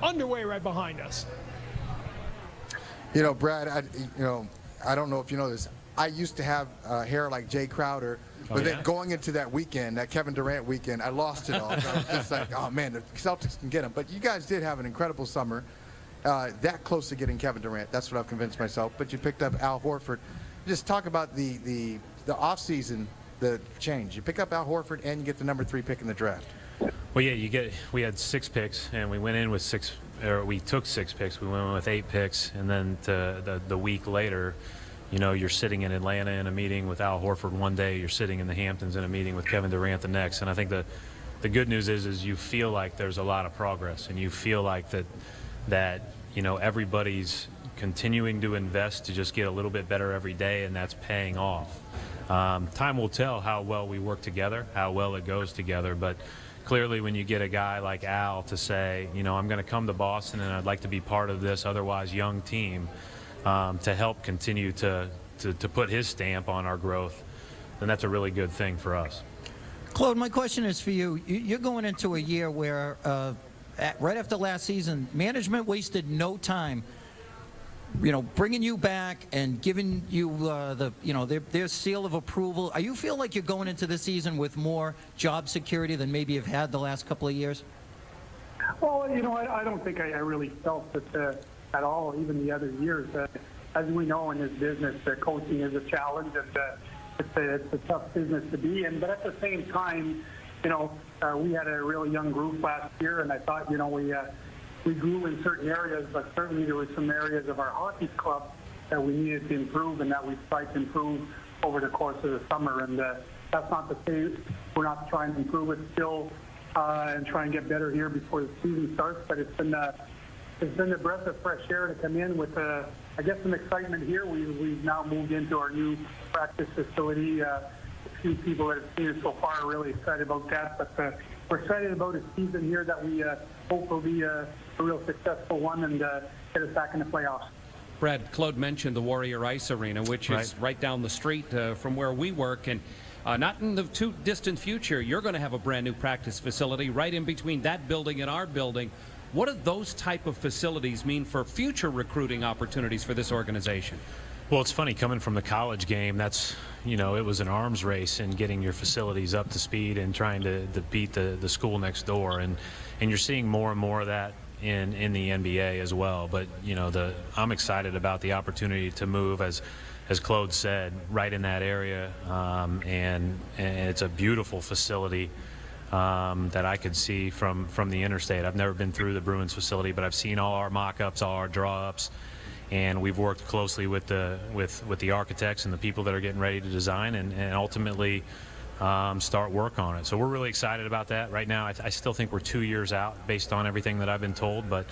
underway right behind us. You know, Brad, I don't know if you know this. I used to have hair like Jay Crowder, but then going into that weekend, that Kevin Durant weekend, I lost it all. So I was just like, oh, man, the Celtics can get him. But you guys did have an incredible summer, that close to getting Kevin Durant. That's what I've convinced myself. But you picked up Al Horford. Just talk about the offseason, the change. You pick up Al Horford, and you get the number 3 pick in the draft. Well, yeah, we had 6 picks, and we went in with 6, or we took 6 picks. We went in with 8 picks, and then the week later, you know, you're sitting in Atlanta in a meeting with Al Horford one day, you're sitting in the Hamptons in a meeting with Kevin Durant the next. And I think the good news is you feel like there's a lot of progress, and you feel like that you know, everybody's continuing to invest to just get a little bit better every day, and that's paying off. Time will tell how well we work together, how well it goes together, but clearly when you get a guy like Al to say, you know, I'm going to come to Boston and I'd like to be part of this otherwise young team, to help continue to put his stamp on our growth, then that's a really good thing for us. Claude, my question is for you. You're going into a year where, right after last season, management wasted no time, you know, bringing you back and giving you their seal of approval. Are you feel like you're going into the season with more job security than maybe you've had the last couple of years? Well, you know, I don't think I really felt it at all, even the other years. As we know in this business, coaching is a challenge, and it's a tough business to be in. But at the same time, you know, we had a really young group last year, and I thought, you know, we grew in certain areas, but certainly there were some areas of our hockey club that we needed to improve and that we tried to improve over the course of the summer. And that's not to say we're not trying to improve it still and try and get better here before the season starts. But it's been a breath of fresh air to come in with, I guess, some excitement here. We've now moved into our new practice facility. A few people that have seen it so far are really excited about that. But we're excited about a season here that we hope will be a real successful one and get us back in the playoffs. Brad, Claude mentioned the Warrior Ice Arena, which is right down the street from where we work. And not in the too distant future, you're going to have a brand new practice facility right in between that building and our building. What do those type of facilities mean for future recruiting opportunities for this organization? Well, it's funny, coming from the college game, that's, you know, it was an arms race in getting your facilities up to speed and trying to beat the school next door. And you're seeing more and more of that in the NBA as well. But, you know, I'm excited about the opportunity to move, as Claude said, right in that area. And it's a beautiful facility that I could see from the interstate. I've never been through the Bruins facility, but I've seen all our mock-ups, all our draw-ups, and we've worked closely with the architects and the people that are getting ready to design and ultimately start work on it. So we're really excited about that. Right now, I still think we're 2 years out based on everything that I've been told, but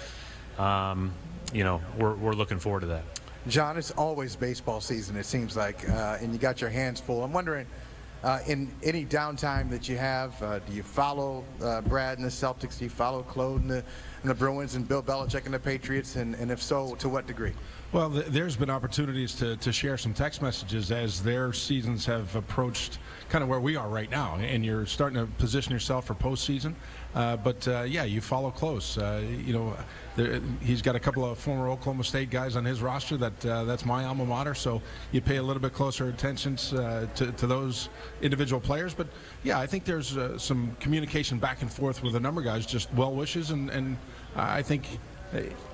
you know, we're looking forward to that. John, it's always baseball season, it seems like, and you got your hands full. I'm wondering, in any downtime that you have, do you follow Brad and the Celtics? Do you follow Claude and the Bruins and Bill Belichick and the Patriots? And if so, to what degree? Well, there's been opportunities to share some text messages as their seasons have approached kind of where we are right now, and you're starting to position yourself for postseason. Yeah, you follow close. You know, he's got a couple of former Oklahoma State guys on his roster that's my alma mater, so you pay a little bit closer attention to those individual players. But yeah, I think there's some communication back and forth with a number of guys, just well wishes, and I think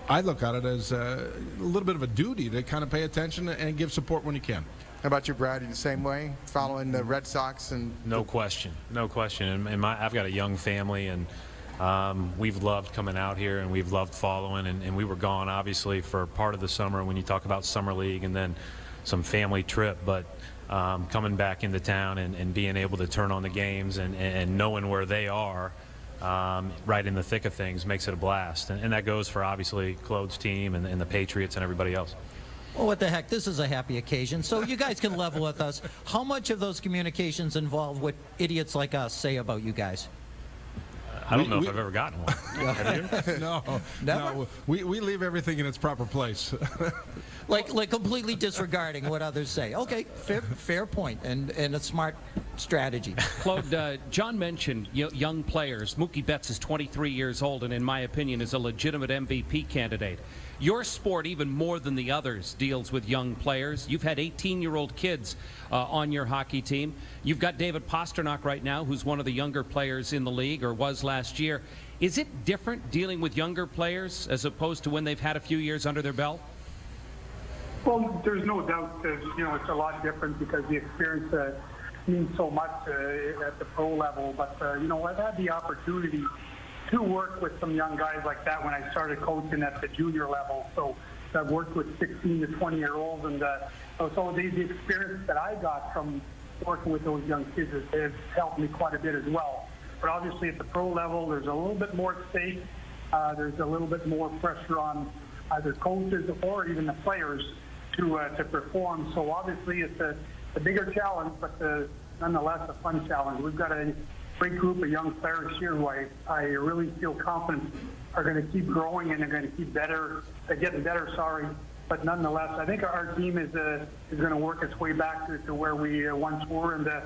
I look at it as a little bit of a duty to kind of pay attention and give support when you can. How about you, Brad? Are you the same way, following the Red Sox? And no question. And I've got a young family, and we've loved coming out here, and we've loved following. And we were gone, obviously, for part of the summer when you talk about summer league, and then some family trip. But coming back into town and being able to turn on the games and knowing where they are, right in the thick of things, makes it a blast. And that goes for, obviously, Claude's team and the Patriots and everybody else. Well, what the heck? This is a happy occasion, so you guys can level with us. How much of those communications involve what idiots like us say about you guys? I don't know if I've ever gotten one. Have you? No. Never? No. We leave everything in its proper place. like completely disregarding what others say. Okay, fair point, and a smart strategy. Claude, John mentioned young players. Mookie Betts is 23 years old and, in my opinion, is a legitimate MVP candidate. Your sport, even more than the others, deals with young players. You've had 18-year-old kids on your hockey team. You've got David Pastrnak right now, who's one of the younger players in the league, or was last year. Is it different dealing with younger players as opposed to when they've had a few years under their belt? Well, there's no doubt that, it's a lot different because the experience means so much at the pro level. But, I've had the opportunity to work with some young guys like that when I started coaching at the junior level. So I've worked with 16 to 20-year-olds, and so the experience that I got from working with those young kids has helped me quite a bit as well. But obviously at the pro level, there's a little bit more at stake. There's a little bit more pressure on either coaches or even the players to perform. So obviously it's a bigger challenge, but nonetheless a fun challenge. We've got a great group of young players here who I really feel confident are going to keep growing and are going to keep getting better. But nonetheless, I think our team is going to work its way back to where we once were, and it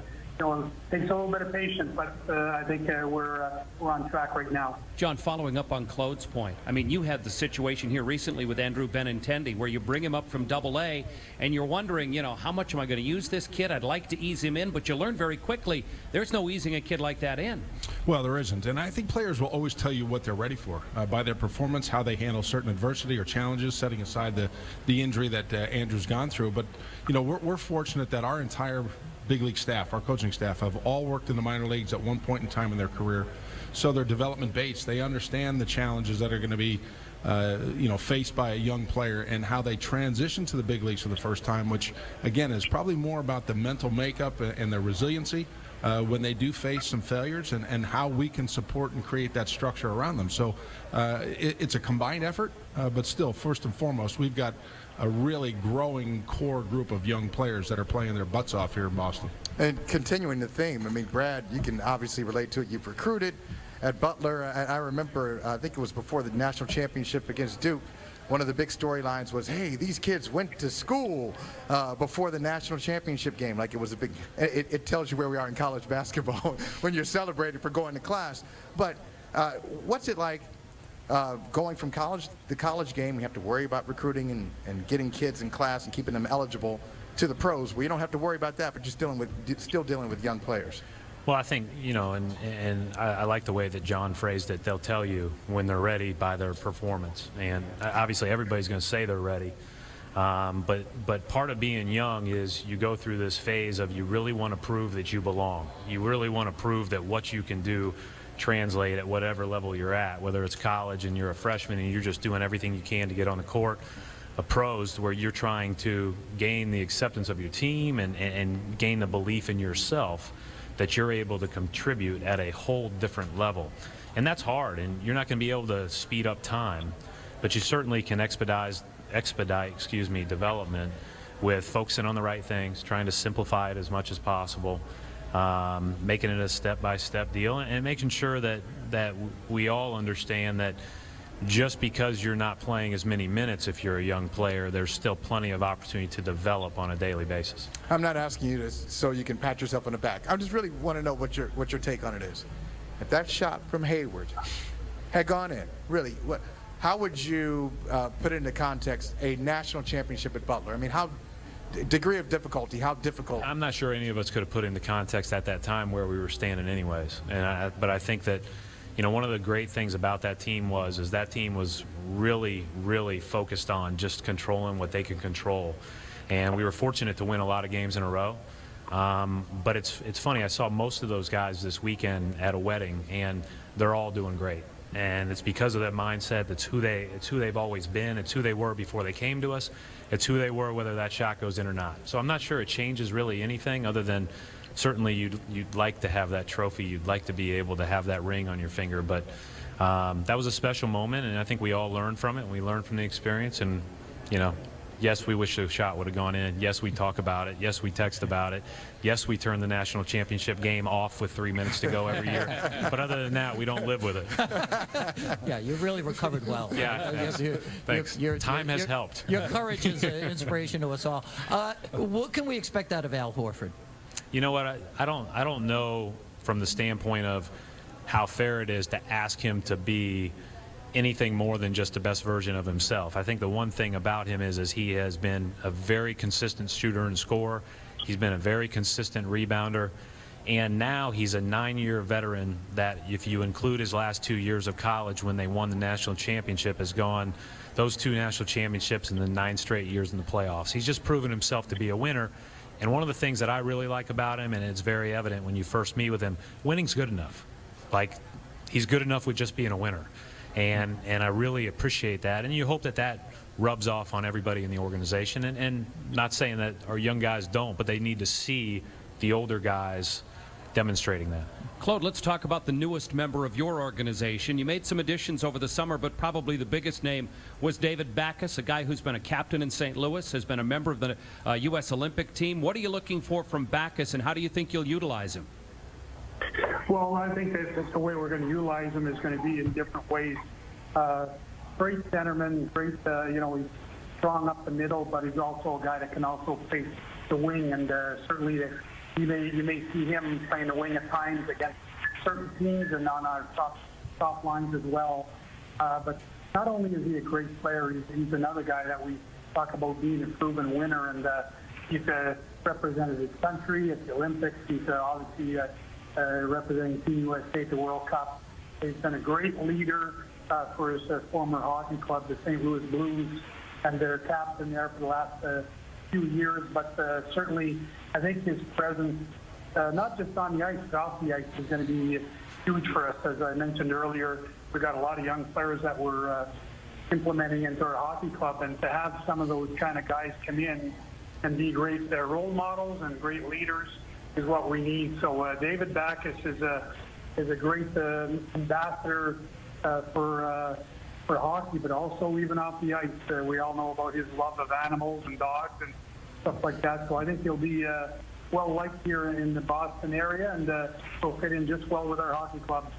takes a little bit of patience, but I think we're on track right now. John, following up on Claude's point, I mean, you had the situation here recently with Andrew Benintendi where you bring him up from AA and you're wondering, how much am I going to use this kid? I'd like to ease him in, but you learn very quickly there's no easing a kid like that in. Well, there isn't, and I think players will always tell you what they're ready for by their performance, how they handle certain adversity or challenges, setting aside the injury that Andrew's gone through. But, we're fortunate that our entire big league staff, our coaching staff, have all worked in the minor leagues at one point in time in their career. So they're development based. They understand the challenges that are going to be faced by a young player and how they transition to the big leagues for the first time, which again is probably more about the mental makeup and their resiliency when they do face some failures, and how we can support and create that structure around them. So it's a combined effort, but still, first and foremost, we've got a really growing core group of young players that are playing their butts off here in Boston. And continuing the theme, I mean, Brad, you can obviously relate to it. You've recruited at Butler. I remember, I think it was before the national championship against Duke, one of the big storylines was, hey, these kids went to school before the national championship game. Like it was a big, it tells you where we are in college basketball when you're celebrated for going to class. But what's it like going from the college game? We have to worry about recruiting and getting kids in class and keeping them eligible, to the pros where you don't have to worry about that, but just still dealing with young players. Well, I think, and I like the way that John phrased it. They'll tell you when they're ready by their performance. And obviously everybody's going to say they're ready. But part of being young is you go through this phase of you really want to prove that you belong. You really want to prove that what you can do translate at whatever level you're at, whether it's college and you're a freshman and you're just doing everything you can to get on the court, a pros where you're trying to gain the acceptance of your team and gain the belief in yourself that you're able to contribute at a whole different level. And that's hard, and you're not going to be able to speed up time, but you certainly can expedite development with focusing on the right things, trying to simplify it as much as possible, making it a step-by-step deal, and making sure that we all understand that just because you're not playing as many minutes if you're a young player, there's still plenty of opportunity to develop on a daily basis. I'm not asking you this so you can pat yourself on the back. I just really want to know what your take on it is. If that shot from Hayward had gone in, really, how would you put into context a national championship at Butler? I mean, degree of difficulty, how difficult? I'm not sure any of us could have put into context at that time where we were standing anyways. But I think that, one of the great things about that team was really, really focused on just controlling what they could control. And we were fortunate to win a lot of games in a row. But it's funny, I saw most of those guys this weekend at a wedding, and they're all doing great. And it's because of that mindset. It's who they've always been. It's who they were before they came to us. It's who they were whether that shot goes in or not. So I'm not sure it changes really anything other than certainly you'd like to have that trophy. You'd like to be able to have that ring on your finger. But that was a special moment, and I think we all learned from it. And we learned from the experience. And, yes, we wish the shot would have gone in. Yes, we talk about it. Yes, we text about it. Yes, we turn the national championship game off with 3 minutes to go every year. But other than that, we don't live with it. Yeah, you really recovered well. Yeah, thanks. Time has helped. Your courage is an inspiration to us all. What can we expect out of Al Horford? you know what? I don't know from the standpoint of how fair it is to ask him to be anything more than just the best version of himself. I think the one thing about him is he has been a very consistent shooter and scorer. He's been a very consistent rebounder. And now he's a 9-year veteran that, if you include his last 2 years of college when they won the national championship, has gone those 2 national championships and then 9 straight years in the playoffs. He's just proven himself to be a winner. And one of the things that I really like about him, and it's very evident when you first meet with him, winning's good enough. Like, he's good enough with just being a winner. And I really appreciate that. And you hope that that rubs off on everybody in the organization. And not saying that our young guys don't, but they need to see the older guys demonstrating that. Claude, let's talk about the newest member of your organization. You made some additions over the summer, but probably the biggest name was David Backus, a guy who's been a captain in St. Louis, has been a member of the U.S. Olympic team. What are you looking for from Backus, and how do you think you'll utilize him? Well, I think that the way we're going to utilize him is going to be in different ways. Great centerman, great, he's strong up the middle, but he's also a guy that can also face the wing, and certainly you may see him playing the wing at times against certain teams and on our top lines as well. But not only is he a great player, he's another guy that we talk about being a proven winner, and he's represented his country at the Olympics. He's obviously representing Team USA at the World Cup. He's been a great leader for his former hockey club, the St. Louis Blues, and their captain there for the last few years. But certainly, I think his presence, not just on the ice, but off the ice, is going to be huge for us. As I mentioned earlier, we've got a lot of young players that we're implementing into our hockey club, and to have some of those kind of guys come in and be great role models and great leaders is what we need. So David Backus is a great ambassador for hockey, but also even off the ice. We all know about his love of animals and dogs and stuff like that. So I think he'll be well liked here in the Boston area, and will fit in just well with our hockey club.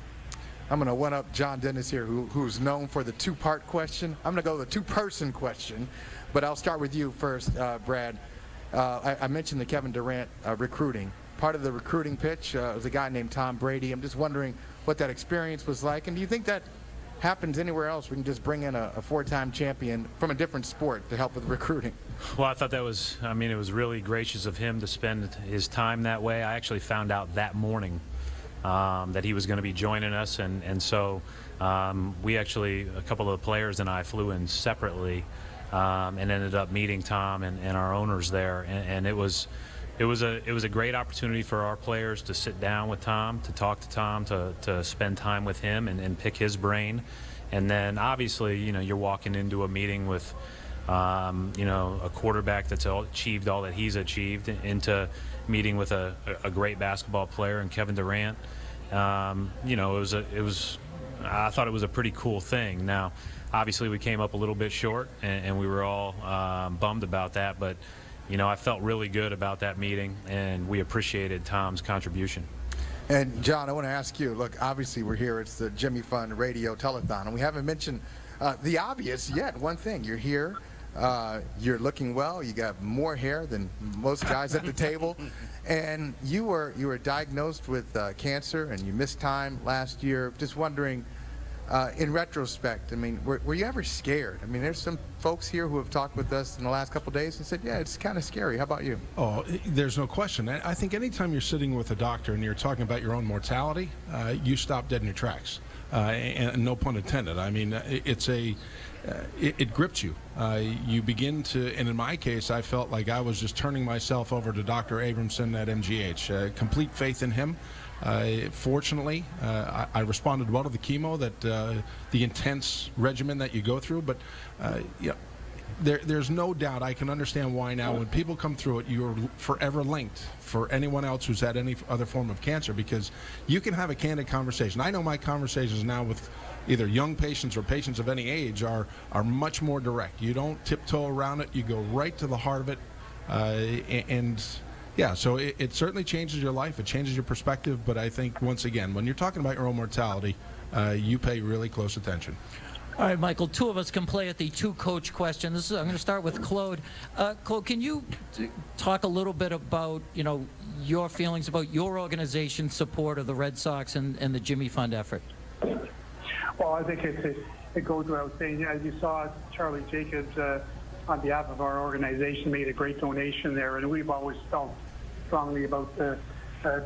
I'm going to one-up John Dennis here, who's known for the two-part question. I'm going to go with the two-person question, but I'll start with you first, Brad. I mentioned the Kevin Durant recruiting. Part of the recruiting pitch was a guy named Tom Brady. I'm just wondering what that experience was like, and do you think that happens anywhere else? We can just bring in a 4-time champion from a different sport to help with recruiting. Well, I thought that was, it was really gracious of him to spend his time that way. I actually found out that morning that he was going to be joining us, and so we actually, a couple of the players and I flew in separately and ended up meeting Tom and our owners there, and it was a great opportunity for our players to sit down with Tom, to talk to Tom, to spend time with him and pick his brain. And then obviously, you're walking into a meeting with, a quarterback that's achieved all that he's achieved, into meeting with a great basketball player and Kevin Durant. I thought it was a pretty cool thing. Now, obviously we came up a little bit short, and we were all bummed about that, but I felt really good about that meeting, and we appreciated Tom's contribution. And John, I want to ask you, look, obviously we're here, it's the Jimmy Fund radio telethon, and we haven't mentioned the obvious yet. One thing, you're here, you're looking well, you got more hair than most guys at the table, and you were diagnosed with cancer, and you missed time last year. Just wondering, in retrospect, were you ever scared? There's some folks here who have talked with us in the last couple of days and said, yeah, it's kind of scary. How about you? Oh, there's no question. I think anytime you're sitting with a doctor and you're talking about your own mortality, you stop dead in your tracks. And no pun intended. It grips you. You begin to, and in my case, I felt like I was just turning myself over to Dr. Abramson at MGH. Complete faith in him. Fortunately, I responded well to the chemo, the intense regimen that you go through, but there's no doubt. I can understand why now when people come through it, you're forever linked for anyone else who's had any other form of cancer, because you can have a candid conversation. I know my conversations now with either young patients or patients of any age are much more direct. You don't tiptoe around it. You go right to the heart of it, yeah, so it certainly changes your life. It changes your perspective. But I think, once again, when you're talking about your own mortality, you pay really close attention. All right, Michael, two of us can play at the two-coach question. I'm going to start with Claude. Claude, can you talk a little bit about, your feelings about your organization's support of the Red Sox and the Jimmy Fund effort? Well, I think it goes without saying. As you saw, Charlie Jacobs, on behalf of our organization, made a great donation there, and we've always felt strongly about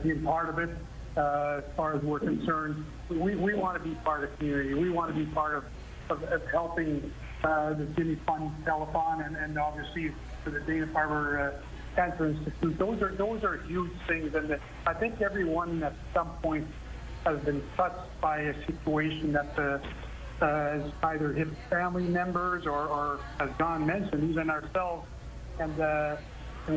being part of it. As far as we're concerned, we want to be part of the community. We want to be part of helping the Jimmy Fund telethon, and obviously for the Dana-Farber Cancer Institute. Those are huge things, and I think everyone at some point has been touched by a situation that has either hit family members or, as John mentioned, even ourselves. And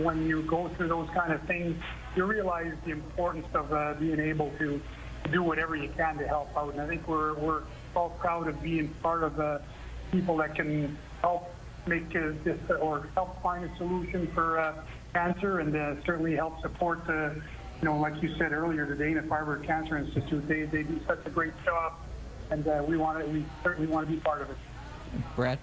when you go through those kind of things, you realize the importance of being able to do whatever you can to help out. And I think we're all proud of being part of people that can help make this or help find a solution for cancer, and certainly help support like you said earlier, the Dana-Farber Cancer Institute. They do such a great job, and we certainly want to be part of it. Brad?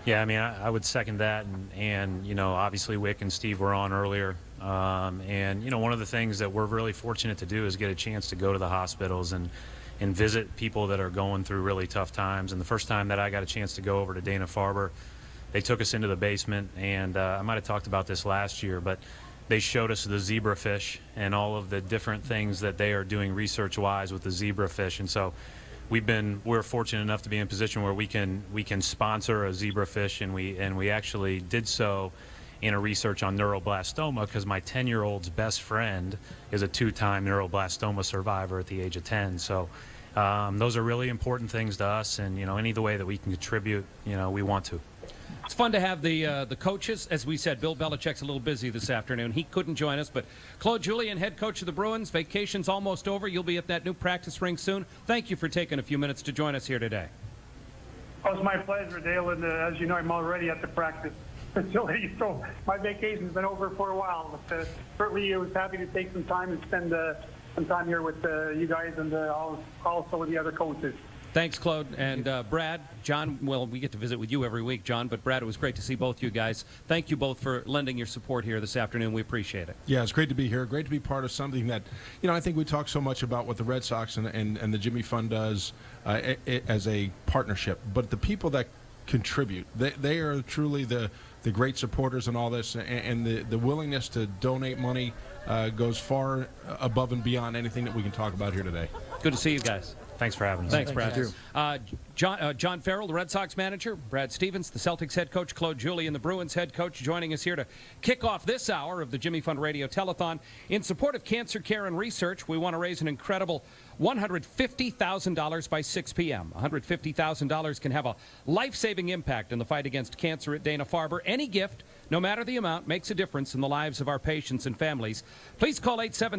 Yeah, I mean, I would second that, and obviously Wick and Steve were on earlier, and one of the things that we're really fortunate to do is get a chance to go to the hospitals and visit people that are going through really tough times. And the first time that I got a chance to go over to Dana-Farber, they took us into the basement, and I might have talked about this last year, but they showed us the zebrafish and all of the different things that they are doing research-wise with the zebrafish. And so we're fortunate enough to be in a position where we can sponsor a zebrafish, and we actually did so in a research on neuroblastoma, because my 10-year-old's best friend is a 2-time neuroblastoma survivor at the age of 10. So those are really important things to us, and any way that we can contribute, we want to. It's fun to have the coaches. As we said, Bill Belichick's a little busy this afternoon. He couldn't join us, but Claude Julien, head coach of the Bruins, vacation's almost over. You'll be at that new practice ring soon. Thank you for taking a few minutes to join us here today. Oh, it's my pleasure, Dale, and as you know, I'm already at the practice facility, so my vacation's been over for a while. But certainly I was happy to take some time and spend some time here with you guys and also with the other coaches. Thanks, Claude. And Brad, John, well, we get to visit with you every week, John, but Brad, it was great to see both you guys. Thank you both for lending your support here this afternoon. We appreciate it. Yeah, it's great to be here. Great to be part of something that, I think we talk so much about what the Red Sox and the Jimmy Fund does as a partnership. But the people that contribute, they are truly the great supporters in all this, and the willingness to donate money goes far above and beyond anything that we can talk about here today. Good to see you guys. Thanks for having us. Thanks, Brad. John Farrell, the Red Sox manager, Brad Stevens, the Celtics head coach, Claude Julien, the Bruins head coach, joining us here to kick off this hour of the Jimmy Fund Radio Telethon. In support of cancer care and research, we want to raise an incredible $150,000 by 6 p.m. $150,000 can have a life-saving impact in the fight against cancer at Dana-Farber. Any gift, no matter the amount, makes a difference in the lives of our patients and families. Please call 877